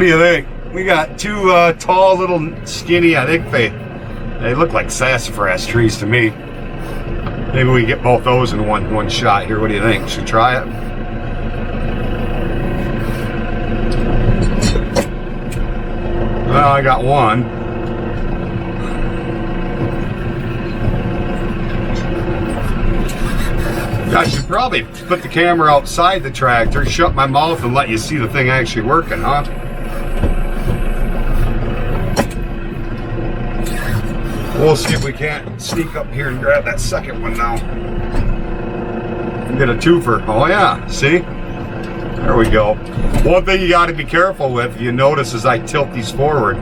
do you think? We got two tall, little, skinny, I think they look like sassafras trees to me. Maybe we get both those in one shot here. What do you think? Should we try it? Well, I got one. I should probably put the camera outside the tractor, shut my mouth, and let you see the thing actually working, huh? We'll see if we can't sneak up here and grab that second one now. Get a twofer. Oh yeah, see? There we go. One thing you got to be careful with, you notice as I tilt these forward,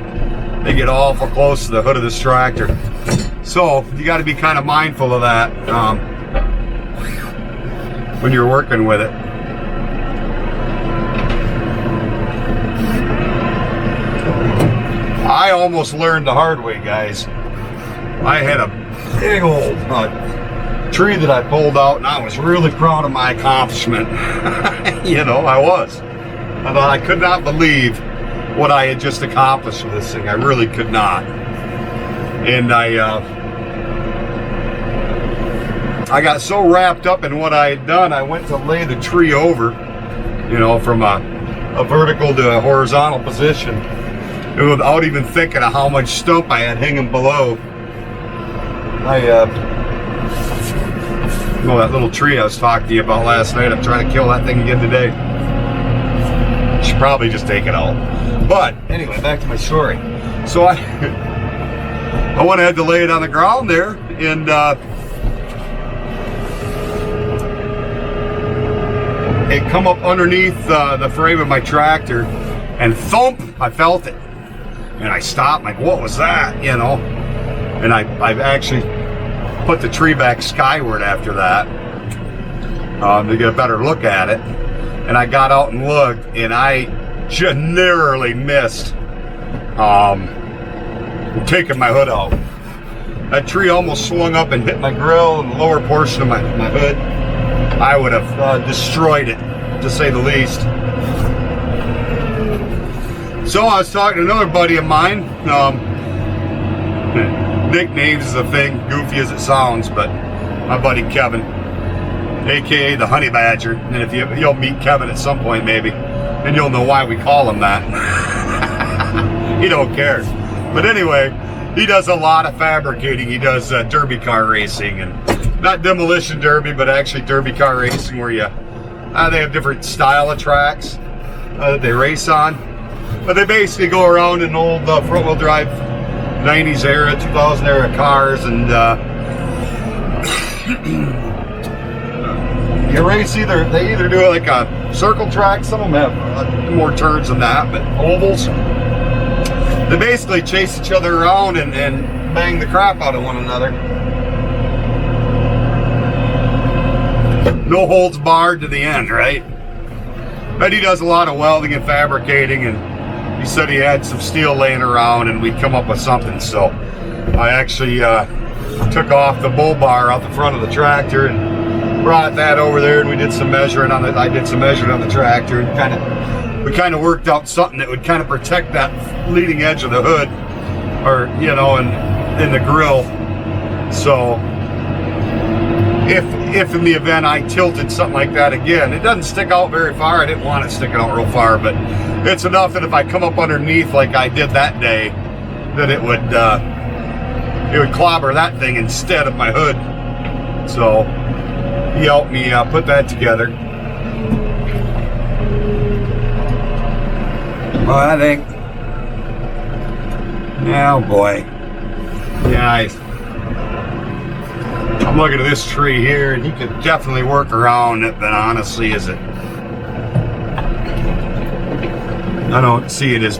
they get awful close to the hood of this tractor. So you got to be kind of mindful of that when you're working with it. I almost learned the hard way, guys. I had a big old tree that I pulled out, and I was really proud of my accomplishment. You know, I was. I thought I could not believe what I had just accomplished with this thing. I really could not. And I got so wrapped up in what I had done, I went to lay the tree over, you know, from a vertical to a horizontal position, and without even thinking of how much stump I had hanging below. You know, that little tree I was talking to you about last night, I'm trying to kill that thing again today. Should probably just take it out. But anyway, back to my story. So I went ahead to lay it on the ground there, and it come up underneath the frame of my tractor, and thump, I felt it. And I stopped, like, what was that, you know? And I've actually put the tree back skyward after that to get a better look at it. And I got out and looked, and I just narrowly missed taking my hood out. That tree almost swung up and hit my grill and the lower portion of my hood. I would have destroyed it, to say the least. So I was talking to another buddy of mine. Nicknames is a thing, goofy as it sounds, but my buddy Kevin, aka the Honey Badger, and if you'll meet Kevin at some point maybe, and you'll know why we call him that. He don't care. But anyway, he does a lot of fabricating. He does derby car racing, and not demolition derby, but actually derby car racing, where you they have different style of tracks that they race on. But they basically go around in old front-wheel drive 90s era, 2000 era cars, and you race they either do it like a circle track, some of them have more turns than that, but ovals. They basically chase each other around and bang the crap out of one another. No holds barred to the end, right? But he does a lot of welding and fabricating, and he said he had some steel laying around and we'd come up with something. So I actually took off the bull bar out the front of the tractor and brought that over there, and we did some measuring on it. I did some measuring on the tractor, and we kind of worked out something that would kind of protect that leading edge of the hood, or you know, in the grill. So if in the event I tilted something like that again, it doesn't stick out very far. I didn't want it sticking out real far, but it's enough that if I come up underneath like I did that day, that it would clobber that thing instead of my hood. So he helped me put that together. Well, I think, oh boy, yeah, I'm looking at this tree here, and he could definitely work around it, but honestly, I don't see it as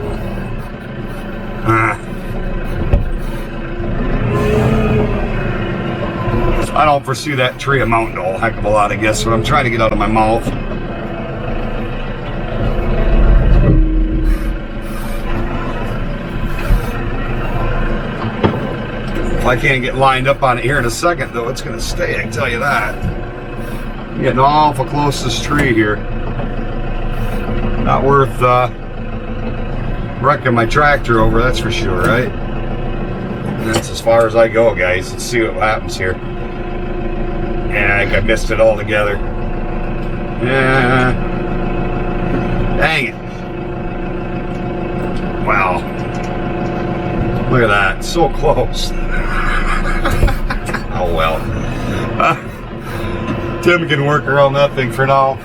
I don't foresee that tree amounting to a heck of a lot, I guess, what I'm trying to get out of my mouth. If I can't get lined up on it here in a second, though, it's going to stay, I can tell you that. I'm getting awful close to this tree here. Not worth wrecking my tractor over, that's for sure, right? And that's as far as I go, guys. Let's see what happens here. Yeah, I think I missed it altogether. Yeah. Dang it. Wow. Look at that. So close. Oh well. Tim can work around that thing for now.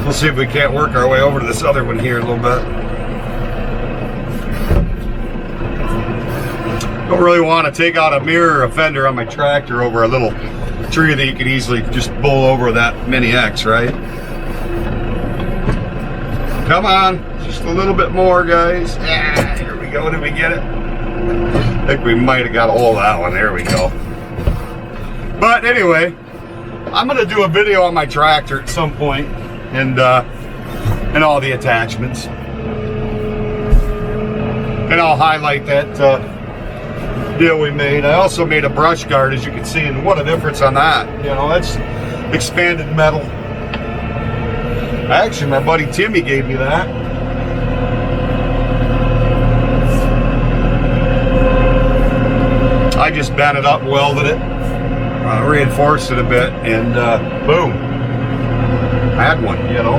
We'll see if we can't work our way over to this other one here a little bit. Don't really want to take out a mirror or a fender on my tractor over a little tree that you could easily just bull over that Mini X, right? Come on, just a little bit more, guys. Yeah, here we go. Did we get it? I think we might have got a hold of that one. There we go. But anyway, I'm going to do a video on my tractor at some point, and all the attachments, and I'll highlight that deal we made. I also made a brush guard, as you can see, and what a difference on that. You know, that's expanded metal. Actually, my buddy Timmy gave me that. I just bent it up, welded it, reinforced it a bit, and boom. Had one, you know.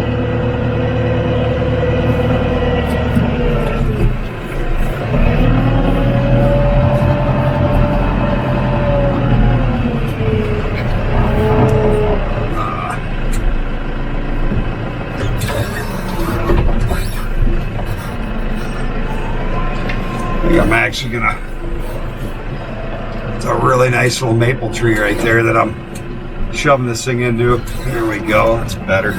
I think I'm actually gonna. It's a really nice little maple tree right there that I'm shoving this thing into. There we go. That's better.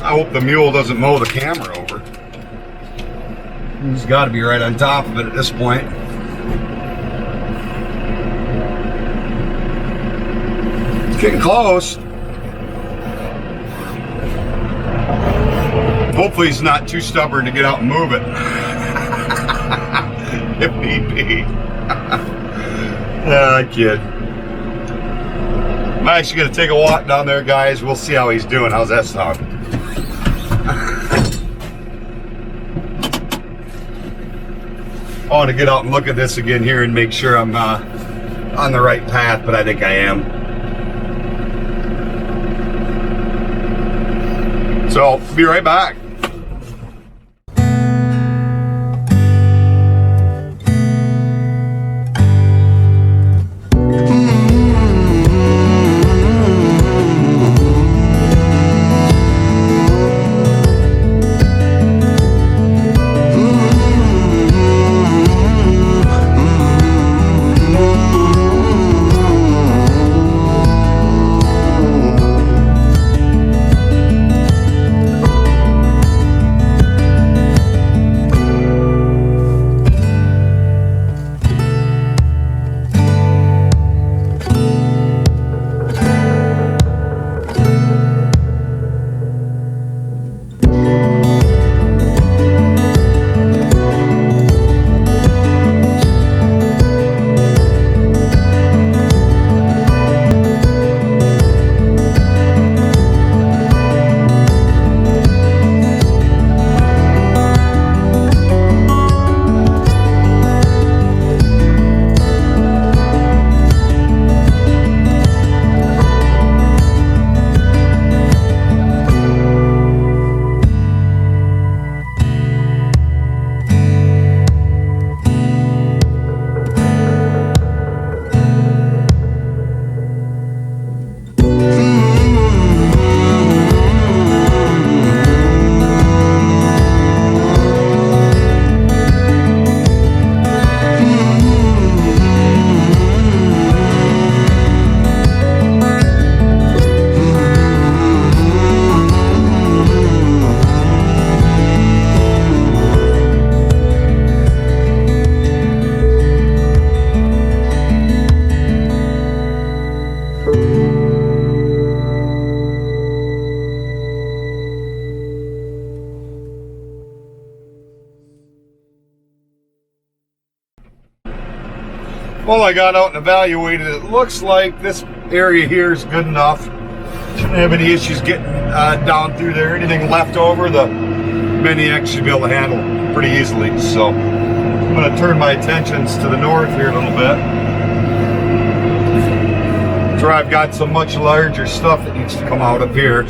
I hope the mule doesn't mow the camera over. He's got to be right on top of it at this point. It's getting close. Hopefully he's not too stubborn to get out and move it. if need be. I kid. I'm actually going to take a walk down there, guys. We'll see how he's doing. How's that sound? I want to get out and look at this again here and make sure I'm on the right path, but I think I am. So, be right back. Well, I got out and evaluated. It looks like this area here is good enough. Shouldn't have any issues getting down through there. Anything left over, the Mini X should be able to handle pretty easily. So I'm going to turn my attentions to the north here a little bit. Where I've got some much larger stuff that needs to come out up here.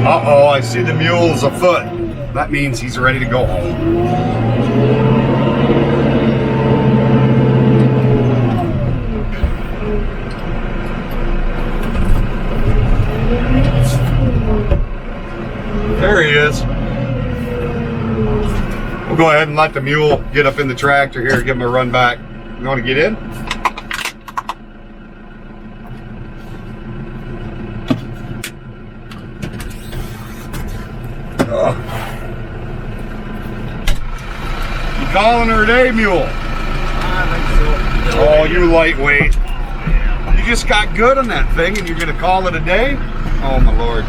Uh-oh, I see the mule's afoot. That means he's ready to go home. There he is. We'll go ahead and let the mule get up in the tractor here, give him a run back. You want to get in? You calling her today, Mule? I think so. Oh, you lightweight. You You just got good on that thing and you're gonna call it a day? Oh my Lord.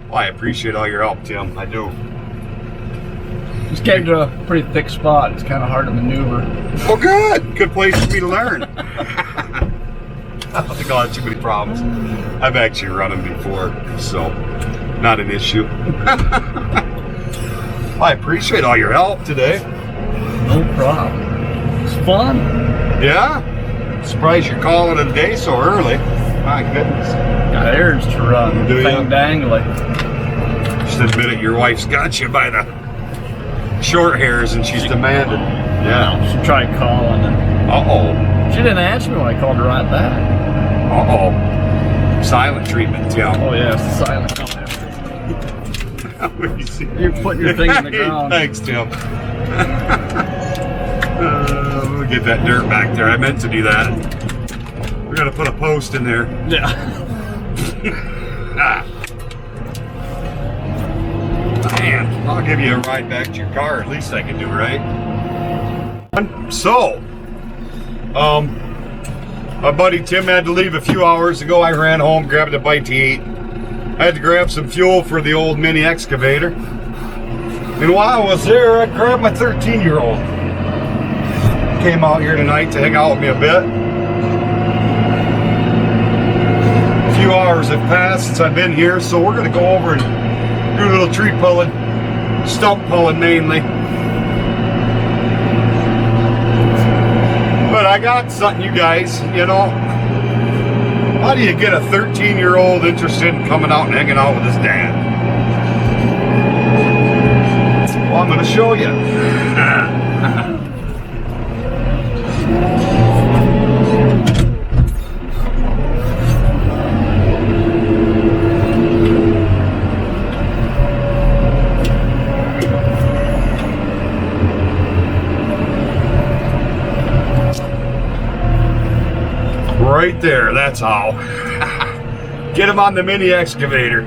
Well, I appreciate all your help, Tim. I do. Just came to a pretty thick spot. It's kind of hard to maneuver. Well, good. Good place for me to learn. I don't think I'll have too many problems. I've actually run them before, so not an issue. Well, I appreciate all your help today. No problem. It's fun. Yeah? Surprised you're calling it a day so early. My goodness. Got errands to run. Do Thing ya? dangling. Just admit it, your wife's got you by the short hairs and she's demanding. Yeah. She tried calling and Uh-oh. she didn't answer me when I called her right back. Uh-oh. Silent treatment, Tim. Oh yeah, it's silent. You're putting your thing in the ground. Thanks, Tim. We'll get that dirt back there. I meant to do that. We're gonna put a post in there. Yeah. Man, I'll give you a ride back to your car. At least I can do, right? So, my buddy Tim had to leave a few hours ago. I ran home, grabbed a bite to eat. I had to grab some fuel for the old mini excavator. And while I was there, I grabbed my 13-year-old. Came out here tonight to hang out with me a bit. A few hours have passed since I've been here, so we're going to go over and do a little tree pulling, stump pulling mainly. But I got something, you guys, you know. How do you get a 13-year-old interested in coming out and hanging out with his dad? Well, I'm going to show you. Right there, that's how. Get him on the mini excavator.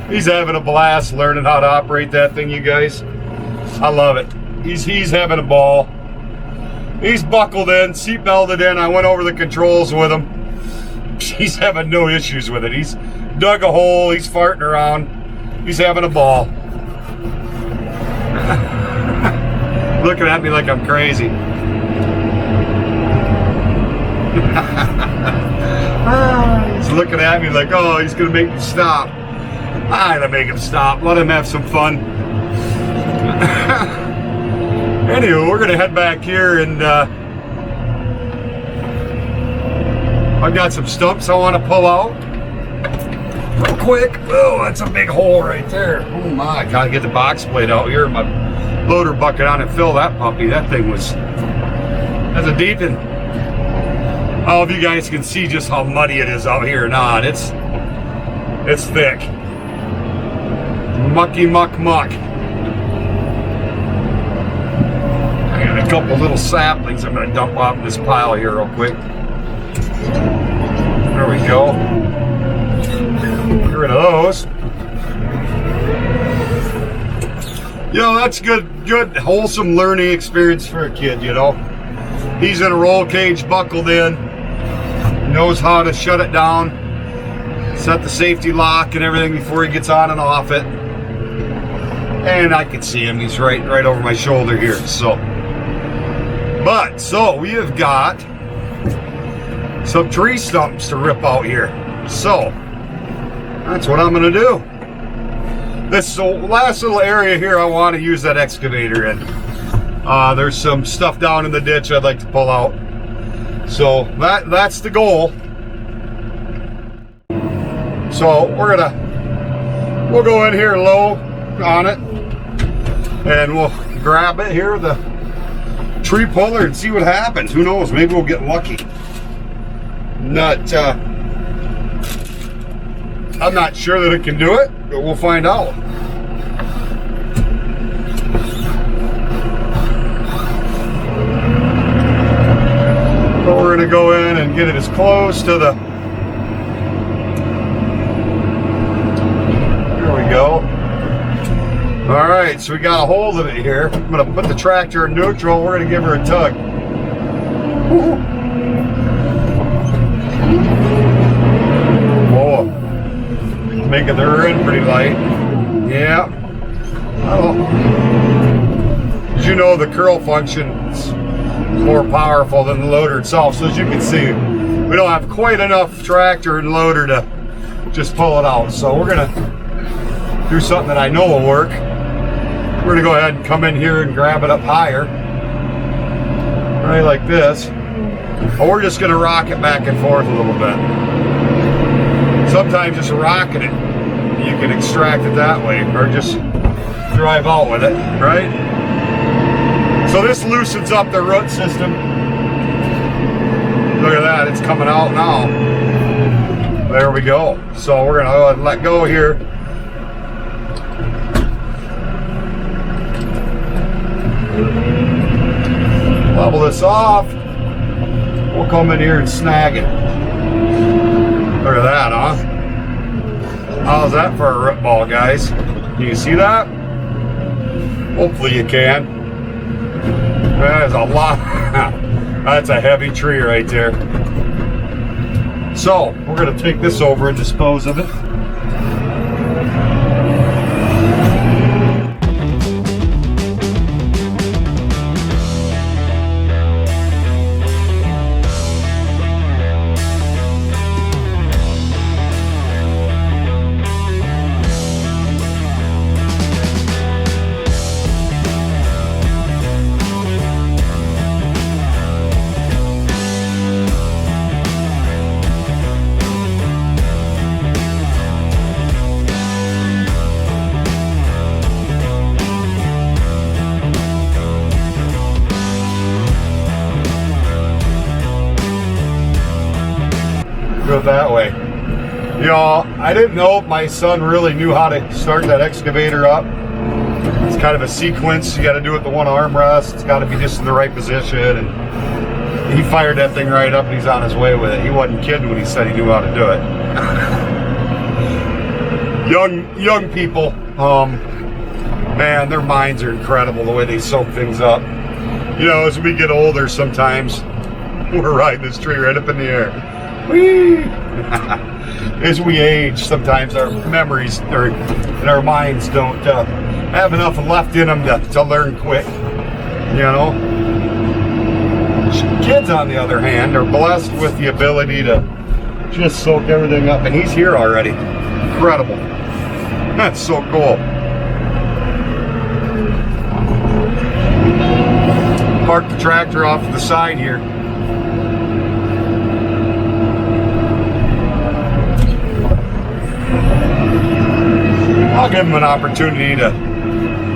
He's having a blast learning how to operate that thing, you guys. I love it. He's having a ball. He's buckled in, seat belted in. I went over the controls with him. He's having no issues with it. He's dug a hole, he's farting around. He's having a ball. Looking at me like I'm crazy. He's looking at me like, oh, he's gonna make me stop. I gotta make him stop. Let him have some fun. Anyway, we're gonna head back here and I've got some stumps I want to pull out real quick. Oh, that's a big hole right there. Oh my, gotta get the box plate out here. My loader bucket on and fill that puppy. That thing that's a deep one. Oh, if you guys can see just how muddy it is out here or not, it's thick. Mucky muck muck. I got a couple little saplings I'm gonna dump off in this pile here real quick. There we go. Get rid of those. You know, that's good, wholesome learning experience for a kid, you know. He's in a roll cage, buckled in, knows how to shut it down, set the safety lock and everything before he gets on and off it. And I can see him, he's right over my shoulder here. So we have got some tree stumps to rip out here. So that's what I'm gonna do. This is the last little area here I want to use that excavator in. There's some stuff down in the ditch I'd like to pull out. So that's the goal. So we'll go in here low on it and we'll grab it here, the tree puller, and see what happens. Who knows, maybe we'll get lucky. I'm not sure that it can do it, but we'll find out. So we're gonna go in and get it as close to the, there we go. All right, so we got a hold of it here. I'm gonna put the tractor in neutral. We're gonna give her a tug. Oh, making the rear end pretty light. Yeah. Oh. As you know, the curl function's more powerful than the loader itself. So as you can see, we don't have quite enough tractor and loader to just pull it out. So we're gonna do something that I know will work. We're gonna go ahead and come in here and grab it up higher, right like this. But we're just gonna rock it back and forth a little bit. Sometimes just rocking it, you can extract it that way, or just drive out with it, right? So this loosens up the root system. Look at that, it's coming out now. There we go. So we're gonna go ahead and let go here. Level this off. We'll come in here and snag it. Look at that, huh? How's that for a root ball, guys? Can you see that? Hopefully you can. That is a lot. That's a heavy tree right there. So we're going to take this over and dispose of it. Do it that way. You know, I didn't know if my son really knew how to start that excavator up. It's kind of a sequence. You got to do it with the one armrest. It's got to be just in the right position. And he fired that thing right up and he's on his way with it. He wasn't kidding when he said he knew how to do it. young people, man, their minds are incredible the way they soak things up. You know, as we get older, sometimes we're riding this tree right up in the air. Whee! As we age, sometimes our memories and our minds don't have enough left in them to learn quick. You know, kids, on the other hand, are blessed with the ability to just soak everything up, and he's here already. Incredible. That's so cool. Park the tractor off to the side here. I'll give him an opportunity to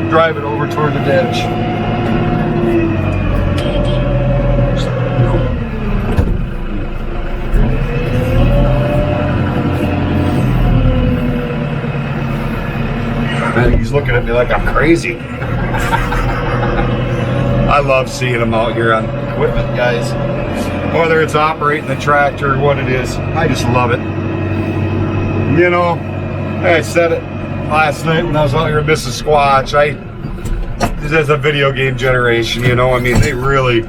drive it over toward the ditch. I think he's looking at me like I'm crazy. I love seeing him out here on equipment, guys. Whether it's operating the tractor or what it is, I just love it. You know, I said it last night when I was out here with Mrs. Squatch. This is a video game generation, you know. I mean, they really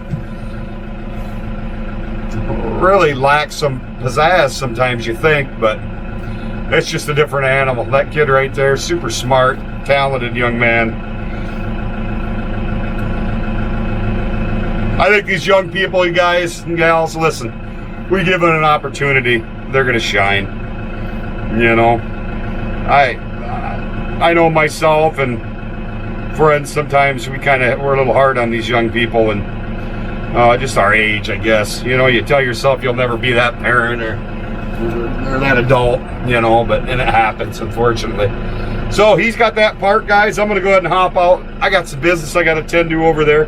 lack some pizzazz sometimes, you think, but it's just a different animal. That kid right there, super smart, talented young man. I think these young people, you guys and gals, listen, we give them an opportunity, they're gonna shine. You know, I know myself and friends, sometimes we're a little hard on these young people, and just our age, I guess. You know, you tell yourself you'll never be that parent or that adult, you know, and it happens, unfortunately. So he's got that part, guys. I'm gonna go ahead and hop out. I got some business I gotta tend to over there.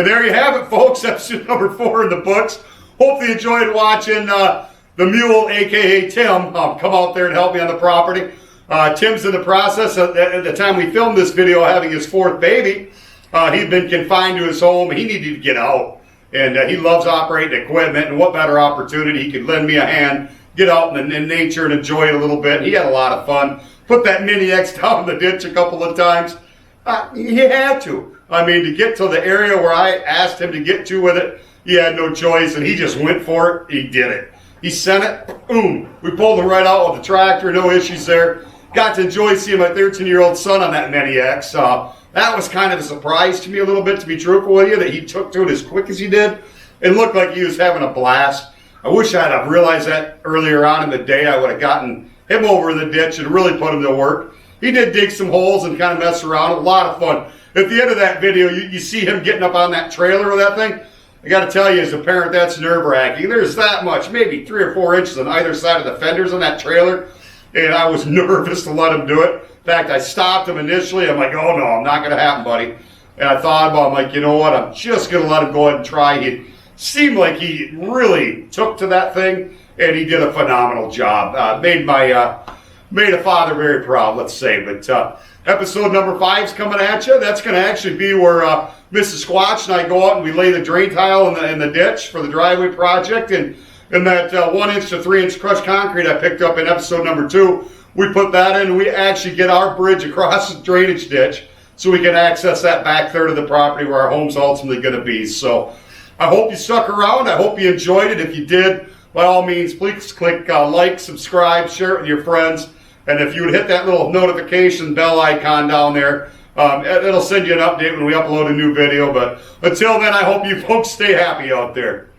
And there you have it, folks. Episode number 4 in the books. Hope you enjoyed watching the Mule, a.k.a. Tim, come out there and help me on the property. Tim's in the process, at the time we filmed this video, having his 4th baby. He'd been confined to his home. He needed to get out. And he loves operating equipment. And what better opportunity? He could lend me a hand, get out in nature and enjoy it a little bit. He had a lot of fun. Put that Mini X down in the ditch a couple of times. He had to. I mean, to get to the area where I asked him to get to with it, he had no choice, and he just went for it. He did it. He sent it. Boom. We pulled him right out with the tractor. No issues there. Got to enjoy seeing my 13-year-old son on that Mini X. That was kind of a surprise to me a little bit, to be truthful with you, that he took to it as quick as he did. It looked like he was having a blast. I wish I'd have realized that earlier on in the day. I would have gotten him over in the ditch and really put him to work. He did dig some holes and kind of mess around. A lot of fun. At the end of that video, you see him getting up on that trailer with that thing. I got to tell you, as a parent, that's nerve-wracking. There's that much, maybe 3 or 4 inches on either side of the fenders on that trailer, and I was nervous to let him do it. In fact, I stopped him initially. I'm like, oh, no, not going to happen, buddy. And I thought about it. I'm like, you know what? I'm just going to let him go ahead and try. He seemed like he really took to that thing, and he did a phenomenal job. Made a father very proud, let's say. But episode number 5 is coming at you. That's going to actually be where Mrs. Squatch and I go out and we lay the drain tile in the ditch for the driveway project. And that 1 inch to 3 inch crushed concrete I picked up in episode number 2, we put that in and we actually get our bridge across the drainage ditch so we can access that back third of the property where our home's ultimately going to be. So I hope you stuck around. I hope you enjoyed it. If you did, by all means, please click like, subscribe, share it with your friends. And if you would hit that little notification bell icon down there, it'll send you an update when we upload a new video. But until then, I hope you folks stay happy out there.